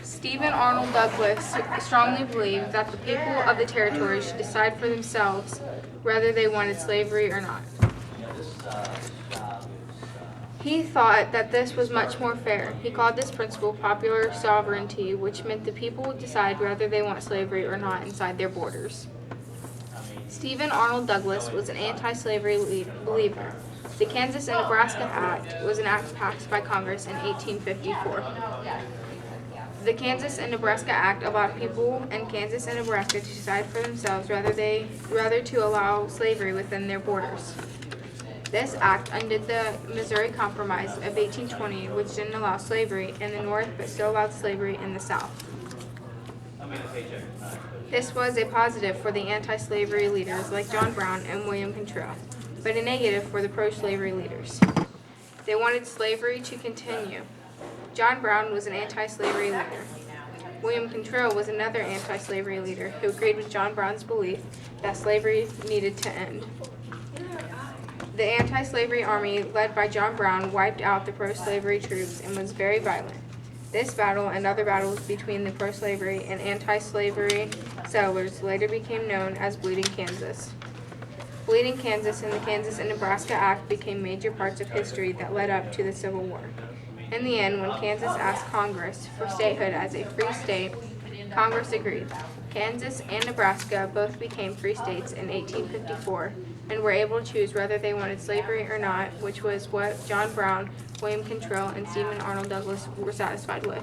Stephen Arnold Douglas strongly believed that the people of the territory should decide for themselves whether they wanted slavery or not. He thought that this was much more fair. He called this principle popular sovereignty, which meant the people would decide whether they want slavery or not inside their borders. Stephen Arnold Douglas was an anti-slavery believer. The Kansas and Nebraska Act was an act passed by Congress in 1854. The Kansas and Nebraska Act allowed people in Kansas and Nebraska to decide for themselves whether to allow slavery within their borders. This act undid the Missouri Compromise of 1820, which didn't allow slavery in the North but still allowed slavery in the South. This was a positive for the anti-slavery leaders like John Brown and William Contrell, but a negative for the pro-slavery leaders. They wanted slavery to continue. John Brown was an anti-slavery leader. William Contrell was another anti-slavery leader who agreed with John Brown's belief that slavery needed to end. The anti-slavery army led by John Brown wiped out the pro-slavery troops and was very violent. This battle and other battles between the pro-slavery and anti-slavery settlers later became known as Bleeding Kansas. Bleeding Kansas and the Kansas and Nebraska Act became major parts of history that led up to the Civil War. In the end, when Kansas asked Congress for statehood as a free state, Congress agreed. Kansas and Nebraska both became free states in 1854 and were able to choose whether they wanted slavery or not, which was what John Brown, William Contrell, and Stephen Arnold Douglas were satisfied with.